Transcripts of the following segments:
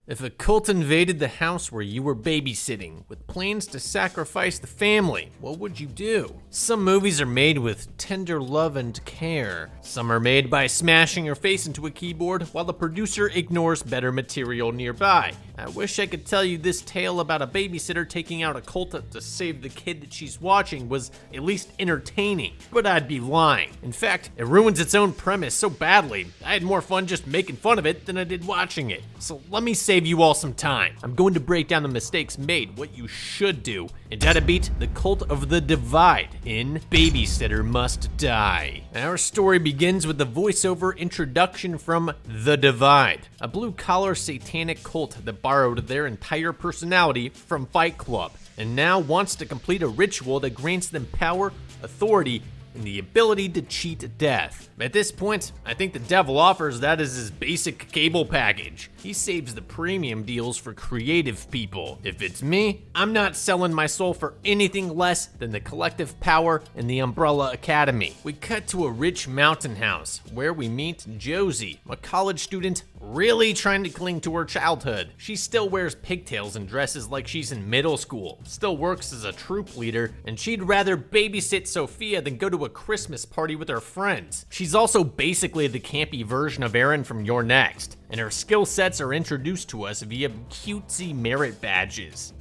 If a cult invaded the house where you were babysitting with plans to sacrifice the family, what would you do? Some movies are made with tender love and care. Some are made by smashing your face into a keyboard while the producer ignores better material nearby. I wish I could tell you this tale about a babysitter taking out a cult to save the kid that she's watching was at least entertaining, but I'd be lying. In fact, it ruins its own premise so badly, I had more fun just making fun of it than I did watching it. So let me save you all some time. I'm going to break down the mistakes made, what you should do, and how to beat the cult of the divide in Babysitter Must Die. Our story begins with the voiceover introduction from The Divide, a blue-collar satanic cult that borrowed their entire personality from Fight Club, and now wants to complete a ritual that grants them power, authority, and the ability to cheat death. At this point, I think the devil offers that as his basic cable package. He saves the premium deals for creative people. If it's me, I'm not selling my soul for anything less than the collective power and the Umbrella Academy. We cut to a rich mountain house where we meet Josie, a college student really trying to cling to her childhood. She still wears pigtails and dresses like she's in middle school, still works as a troop leader, and she'd rather babysit Sophia than go to a Christmas party with her friends. She's also basically the campy version of Erin from You're Next, and her skill sets are introduced to us via cutesy merit badges.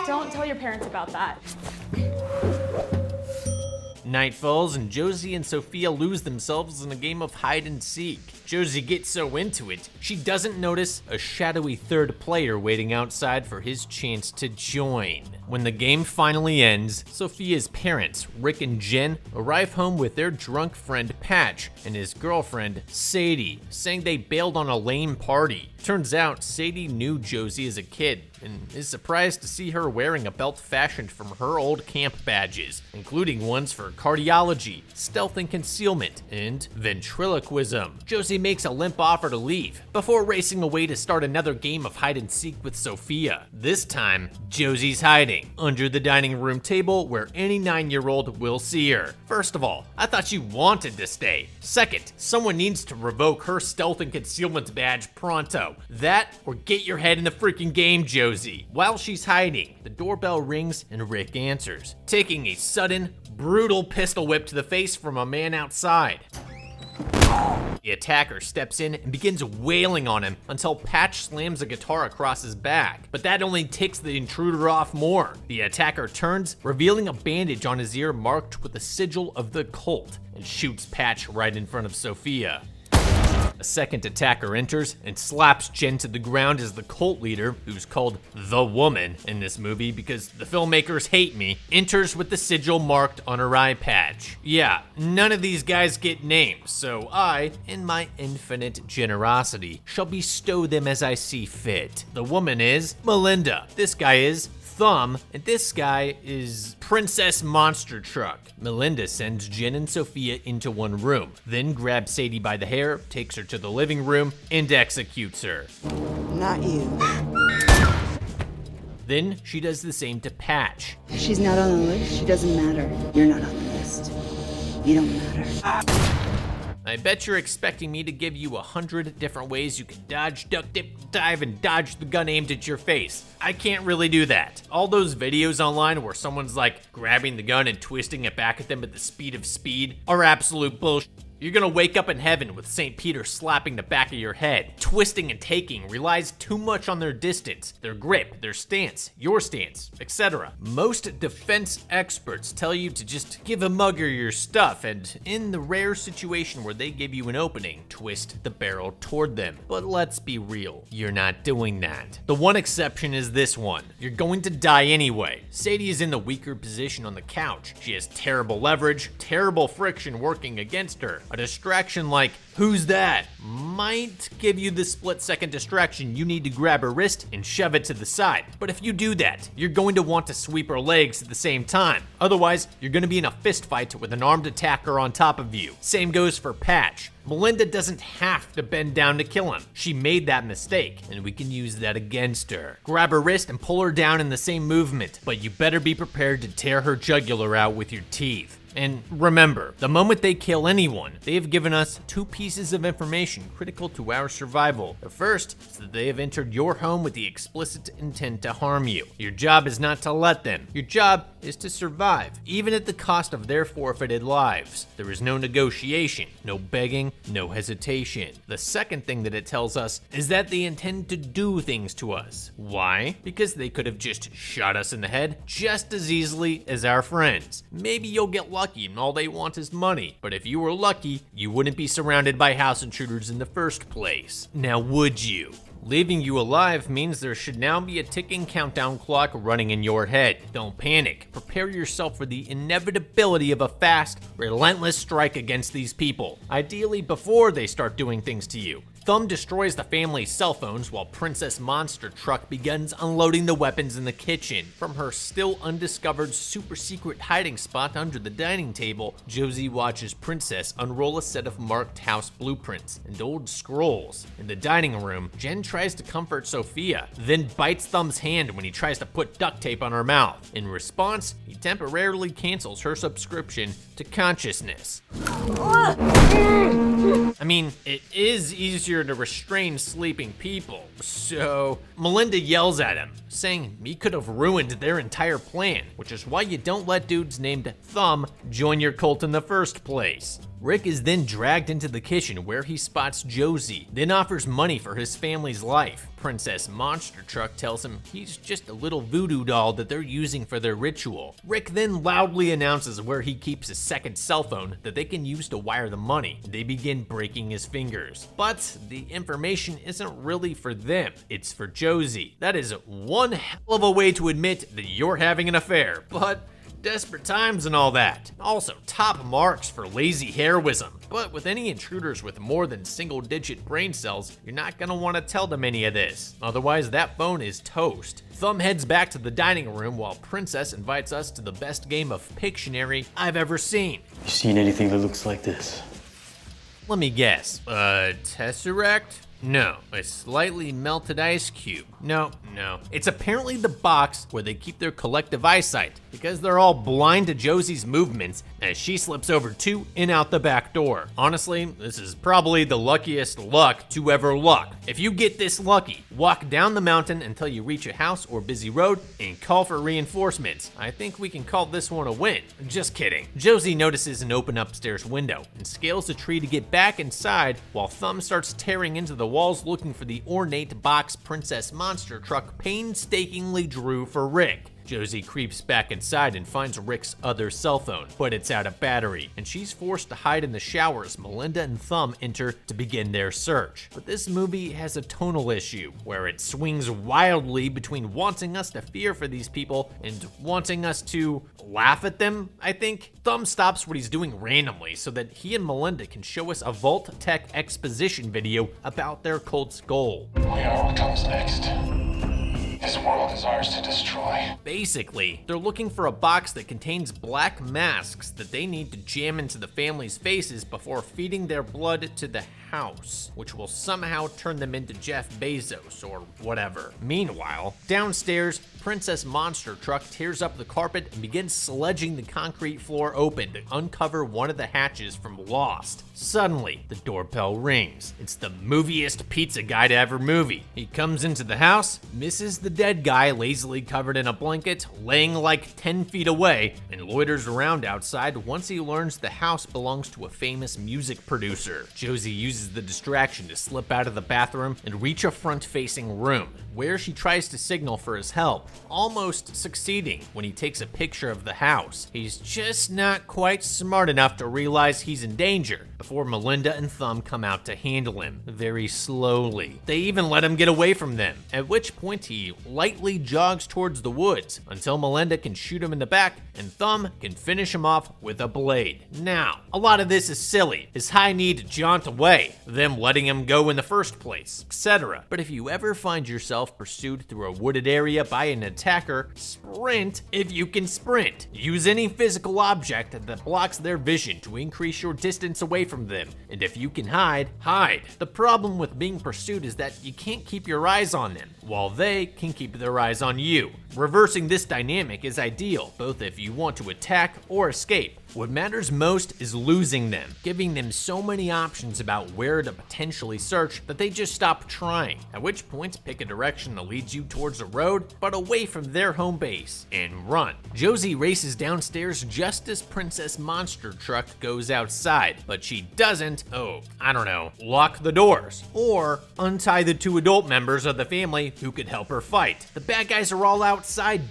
Don't tell your parents about that. Night falls and Josie and Sophia lose themselves in a game of hide and seek. Josie gets so into it, she doesn't notice a shadowy third player waiting outside for his chance to join. When the game finally ends, Sophia's parents, Rick and Jen, arrive home with their drunk friend Patch and his girlfriend Sadie, saying they bailed on a lame party. Turns out Sadie knew Josie as a kid and is surprised to see her wearing a belt fashioned from her old camp badges, including ones for cardiology, stealth and concealment, and ventriloquism. Josie makes a limp offer to leave before racing away to start another game of hide and seek with Sophia. This time, Josie's hiding under the dining room table where any 9-year-old will see her. First of all, I thought you wanted to stay. Second, someone needs to revoke her stealth and concealment badge pronto. That or get your head in the freaking game, Josie. While she's hiding, the doorbell rings and Rick answers, taking a sudden, brutal pistol whip to the face from a man outside. The attacker steps in and begins wailing on him until Patch slams a guitar across his back, but that only ticks the intruder off more. The attacker turns, revealing a bandage on his ear marked with the sigil of the cult, and shoots Patch right in front of Sophia. A second attacker enters and slaps Jen to the ground as the cult leader, who's called The Woman in this movie because the filmmakers hate me, enters with the sigil marked on her eye patch. Yeah, none of these guys get names, so I, in my infinite generosity, shall bestow them as I see fit. The woman is Melinda. This guy is Thumb, and this guy is Princess Monster Truck. Melinda sends Jen and Sophia into one room, then grabs Sadie by the hair, takes her to the living room, and executes her. Not you. Then she does the same to Patch. She's not on the list. She doesn't matter. You're not on the list. You don't matter. I bet you're expecting me to give you 100 different ways you can dodge, duck, dip, dive, and dodge the gun aimed at your face. I can't really do that. All those videos online where someone's like grabbing the gun and twisting it back at them at the speed of speed are absolute bullshit. You're gonna wake up in heaven with St. Peter slapping the back of your head. Twisting and taking relies too much on their distance, their grip, their stance, your stance, etc. Most defense experts tell you to just give a mugger your stuff, and in the rare situation where they give you an opening, twist the barrel toward them. But let's be real, you're not doing that. The one exception is this one. You're going to die anyway. Sadie is in the weaker position on the couch. She has terrible leverage, terrible friction working against her. A distraction like, "Who's that?" might give you the split-second distraction you need to grab her wrist and shove it to the side. But if you do that, you're going to want to sweep her legs at the same time. Otherwise, you're going to be in a fist fight with an armed attacker on top of you. Same goes for Patch. Melinda doesn't have to bend down to kill him. She made that mistake, and we can use that against her. Grab her wrist and pull her down in the same movement, but you better be prepared to tear her jugular out with your teeth. And remember, the moment they kill anyone, they have given us 2 pieces of information critical to our survival. The first is that they have entered your home with the explicit intent to harm you. Your job is not to let them. Your job is to survive, even at the cost of their forfeited lives. There is no negotiation, no begging, no hesitation. The second thing that it tells us is that they intend to do things to us. Why? Because they could have just shot us in the head just as easily as our friends. Maybe you'll get lucky and all they want is money, but if you were lucky, you wouldn't be surrounded by house intruders in the first place. Now would you? Leaving you alive means there should now be a ticking countdown clock running in your head. Don't panic. Prepare yourself for the inevitability of a fast, relentless strike against these people, ideally before they start doing things to you. Thumb destroys the family's cell phones while Princess Monster Truck begins unloading the weapons in the kitchen. From her still undiscovered super secret hiding spot under the dining table, Josie watches Princess unroll a set of marked house blueprints and old scrolls. In the dining room, Jen tries to comfort Sophia, then bites Thumb's hand when he tries to put duct tape on her mouth. In response, he temporarily cancels her subscription to consciousness. I mean, it is easier to restrain sleeping people, so Melinda yells at him, saying he could have ruined their entire plan, which is why you don't let dudes named Thumb join your cult in the first place. Rick is then dragged into the kitchen where he spots Josie, then offers money for his family's life. Princess Monster Truck tells him he's just a little voodoo doll that they're using for their ritual. Rick then loudly announces where he keeps his second cell phone that they can use to wire the money. They begin breaking his fingers. But the information isn't really for them, it's for Josie. That is one hell of a way to admit that you're having an affair, but desperate times and all that. Also, top marks for lazy heroism. But with any intruders with more than single-digit brain cells, you're not gonna want to tell them any of this. Otherwise, that phone is toast. Thumb heads back to the dining room while Princess invites us to the best game of Pictionary I've ever seen. You seen anything that looks like this? Let me guess. Tesseract? No. A slightly melted ice cube? No. It's apparently the box where they keep their collective eyesight, because they're all blind to Josie's movements as she slips over to and out the back door. Honestly, this is probably the luckiest luck to ever luck. If you get this lucky, walk down the mountain until you reach a house or busy road and call for reinforcements. I think we can call this one a win. Just kidding. Josie notices an open upstairs window and scales a tree to get back inside while Thumb starts tearing into the walls looking for the ornate box Princess Monster Truck painstakingly drew for Rick. Josie creeps back inside and finds Rick's other cell phone, but it's out of battery, and she's forced to hide in the shower as Melinda and Thumb enter to begin their search. But this movie has a tonal issue, where it swings wildly between wanting us to fear for these people and wanting us to laugh at them, I think. Thumb stops what he's doing randomly so that he and Melinda can show us a Vault Tech exposition video about their cult's goal. We are what comes next. This world is ours to destroy. Basically, they're looking for a box that contains black masks that they need to jam into the family's faces before feeding their blood to the house, which will somehow turn them into Jeff Bezos or whatever. Meanwhile, downstairs, Princess Monster Truck tears up the carpet and begins sledging the concrete floor open to uncover one of the hatches from Lost. Suddenly, the doorbell rings. It's the moviest pizza guy to ever movie. He comes into the house, misses the dead guy lazily covered in a blanket, laying like 10 feet away, and loiters around outside once he learns the house belongs to a famous music producer. Josie uses the distraction to slip out of the bathroom and reach a front-facing room, where she tries to signal for his help, almost succeeding when he takes a picture of the house. He's just not quite smart enough to realize he's in danger before Melinda and Thumb come out to handle him, very slowly. They even let him get away from them, at which point he lightly jogs towards the woods until Melinda can shoot him in the back and Thumb can finish him off with a blade. Now, a lot of this is silly, his high need to jaunt away, them letting him go in the first place, etc. But if you ever find yourself pursued through a wooded area by an attacker, sprint if you can sprint. Use any physical object that blocks their vision to increase your distance away from them, and if you can hide, hide. The problem with being pursued is that you can't keep your eyes on them, while they can keep their eyes on you. Reversing this dynamic is ideal, both if you want to attack or escape. What matters most is losing them, giving them so many options about where to potentially search that they just stop trying, at which point pick a direction that leads you towards a road, but away from their home base, and run. Josie races downstairs just as Princess Monster Truck goes outside, but she doesn't, lock the doors, or untie the two adult members of the family who could help her fight. The bad guys are all outside,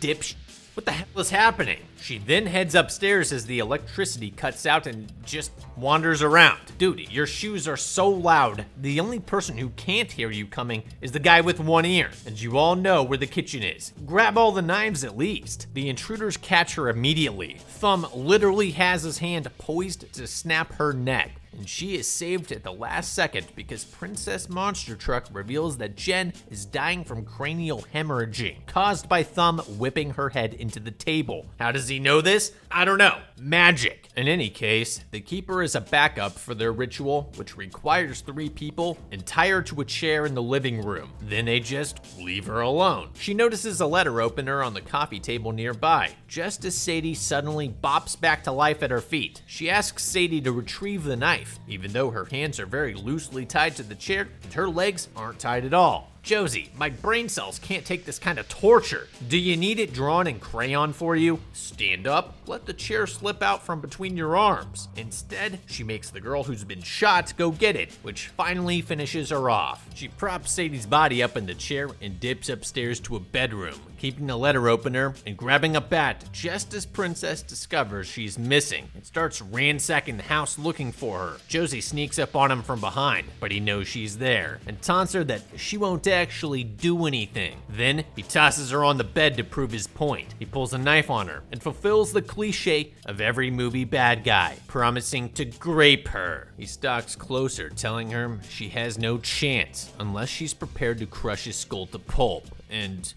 What the hell is happening? She then heads upstairs as the electricity cuts out and just wanders around. Dude, your shoes are so loud, the only person who can't hear you coming is the guy with one ear, and you all know where the kitchen is. Grab all the knives at least. The intruders catch her immediately. Thumb literally has his hand poised to snap her neck, and she is saved at the last second because Princess Monster Truck reveals that Jen is dying from cranial hemorrhaging caused by Thumb whipping her head into the table. How does he know this? I don't know. Magic. In any case, the Keeper is a backup for their ritual, which requires 3 people and tie her to a chair in the living room. Then they just leave her alone. She notices a letter opener on the coffee table nearby, just as Sadie suddenly bops back to life at her feet. She asks Sadie to retrieve the knife, even though her hands are very loosely tied to the chair and her legs aren't tied at all. Josie, my brain cells can't take this kind of torture. Do you need it drawn in crayon for you? Stand up, let the chair slip out from between your arms. Instead, she makes the girl who's been shot go get it, which finally finishes her off. She props Sadie's body up in the chair and dips upstairs to a bedroom, keeping the letter opener and grabbing a bat just as Princess discovers she's missing and starts ransacking the house looking for her. Josie sneaks up on him from behind, but he knows she's there and taunts her that she won't actually do anything. Then he tosses her on the bed to prove his point. He pulls a knife on her and fulfills the cliche of every movie bad guy, promising to grape her. He stalks closer, telling her she has no chance unless she's prepared to crush his skull to pulp. And,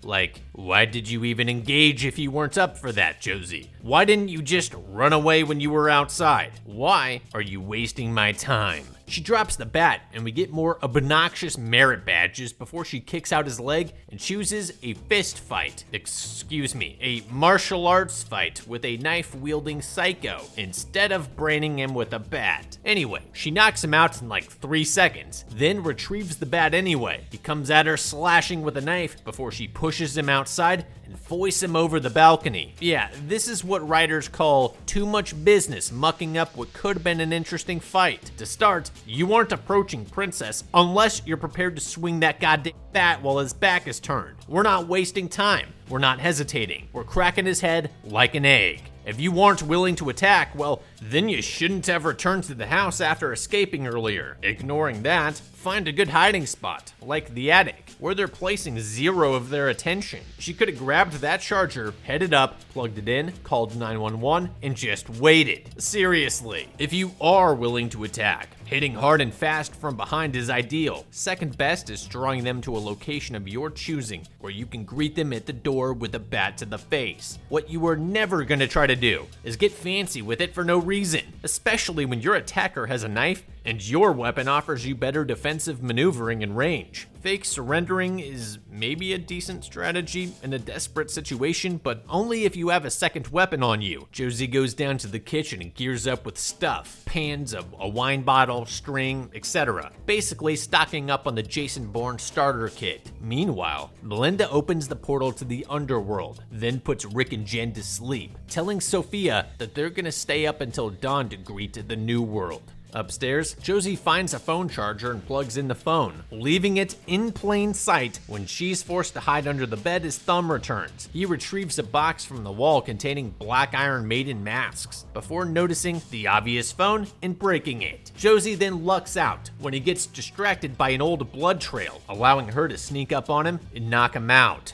why did you even engage if you weren't up for that, Josie? Why didn't you just run away when you were outside? Why are you wasting my time? She drops the bat, and we get more obnoxious merit badges before she kicks out his leg and chooses a fist fight. A martial arts fight with a knife-wielding psycho instead of braining him with a bat. Anyway, she knocks him out in 3 seconds, then retrieves the bat anyway. He comes at her slashing with a knife before she pushes him outside and foists him over the balcony. Yeah, this is what writers call too much business mucking up what could have been an interesting fight. To start, you aren't approaching Princess unless you're prepared to swing that goddamn bat while his back is turned. We're not wasting time. We're not hesitating. We're cracking his head like an egg. If you aren't willing to attack, well, then you shouldn't have returned to the house after escaping earlier. Ignoring that, find a good hiding spot, like the attic, where they're placing 0 of their attention. She could have grabbed that charger, headed up, plugged it in, called 911, and just waited. Seriously, if you are willing to attack, hitting hard and fast from behind is ideal. Second best is drawing them to a location of your choosing, where you can greet them at the door with a bat to the face. What you are never gonna try to do is get fancy with it for no reason, especially when your attacker has a knife and your weapon offers you better defensive maneuvering and range. Fake surrendering is maybe a decent strategy in a desperate situation, but only if you have a second weapon on you. Josie goes down to the kitchen and gears up with stuff, pans, a wine bottle, string, etc. Basically stocking up on the Jason Bourne starter kit. Meanwhile, Melinda opens the portal to the underworld, then puts Rick and Jen to sleep, telling Sophia that they're gonna stay up until dawn to greet the new world. Upstairs, Josie finds a phone charger and plugs in the phone, leaving it in plain sight when she's forced to hide under the bed as Thumb returns. He retrieves a box from the wall containing Black Iron Maiden masks before noticing the obvious phone and breaking it. Josie then lucks out when he gets distracted by an old blood trail, allowing her to sneak up on him and knock him out.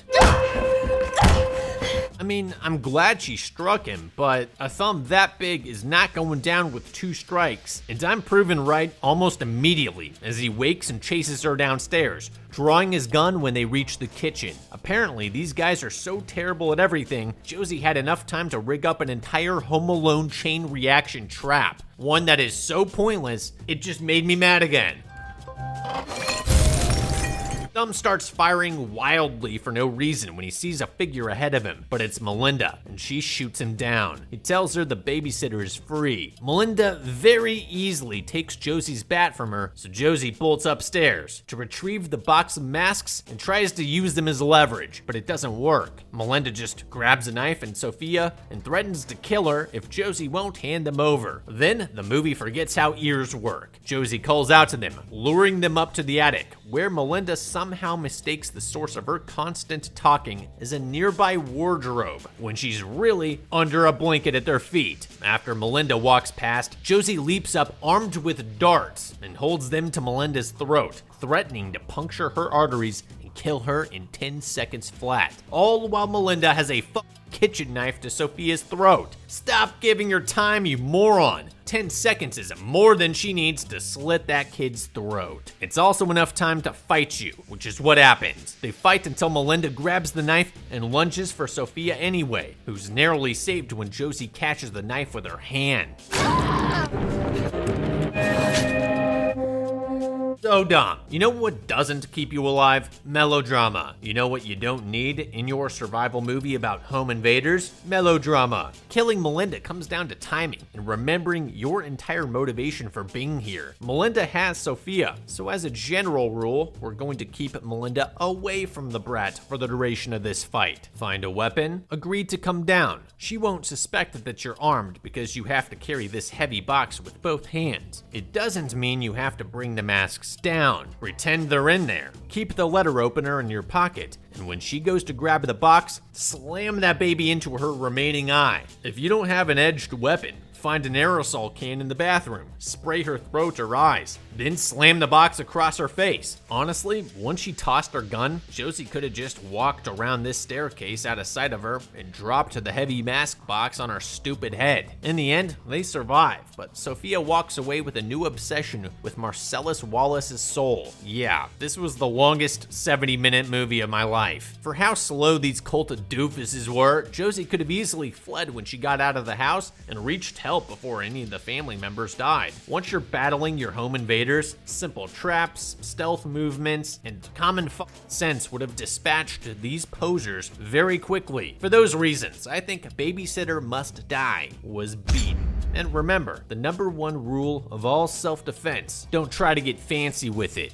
I mean, I'm glad she struck him, but a thumb that big is not going down with 2 strikes. And I'm proven right almost immediately as he wakes and chases her downstairs, drawing his gun when they reach the kitchen. Apparently, these guys are so terrible at everything, Josie had enough time to rig up an entire Home Alone chain reaction trap. One that is so pointless, it just made me mad again. Dom starts firing wildly for no reason when he sees a figure ahead of him, but it's Melinda, and she shoots him down. He tells her the babysitter is free. Melinda very easily takes Josie's bat from her, so Josie bolts upstairs to retrieve the box of masks and tries to use them as leverage, but it doesn't work. Melinda just grabs a knife and Sophia and threatens to kill her if Josie won't hand them over. Then the movie forgets how ears work. Josie calls out to them, luring them up to the attic, where Melinda somehow mistakes the source of her constant talking as a nearby wardrobe when she's really under a blanket at their feet. After Melinda walks past, Josie leaps up armed with darts and holds them to Melinda's throat, threatening to puncture her arteries and kill her in 10 seconds flat. All while Melinda has a kitchen knife to Sophia's throat. Stop giving her time, you moron. 10 seconds is more than she needs to slit that kid's throat. It's also enough time to fight you, which is what happens. They fight until Melinda grabs the knife and lunges for Sophia anyway, who's narrowly saved when Josie catches the knife with her hand. So Dom, you know what doesn't keep you alive? Melodrama. You know what you don't need in your survival movie about home invaders? Melodrama. Killing Melinda comes down to timing and remembering your entire motivation for being here. Melinda has Sophia, so as a general rule, we're going to keep Melinda away from the brat for the duration of this fight. Find a weapon, agree to come down. She won't suspect that you're armed because you have to carry this heavy box with both hands. It doesn't mean you have to bring the masks down. Pretend they're in there. Keep the letter opener in your pocket, and when she goes to grab the box, slam that baby into her remaining eye. If you don't have an edged weapon, find an aerosol can in the bathroom, spray her throat or eyes, then slam the box across her face. Honestly, once she tossed her gun, Josie could have just walked around this staircase out of sight of her and dropped the heavy mask box on her stupid head. In the end, they survive, but Sophia walks away with a new obsession with Marcellus Wallace's soul. Yeah, this was the longest 70-minute movie of my life. For how slow these cult doofuses were, Josie could have easily fled when she got out of the house and reached help before any of the family members died. Once you're battling your home invaders, simple traps, stealth movements, and common sense would have dispatched these posers very quickly. For those reasons, I think Babysitter Must Die was beaten. And remember, the #1 rule of all self-defense, don't try to get fancy with it.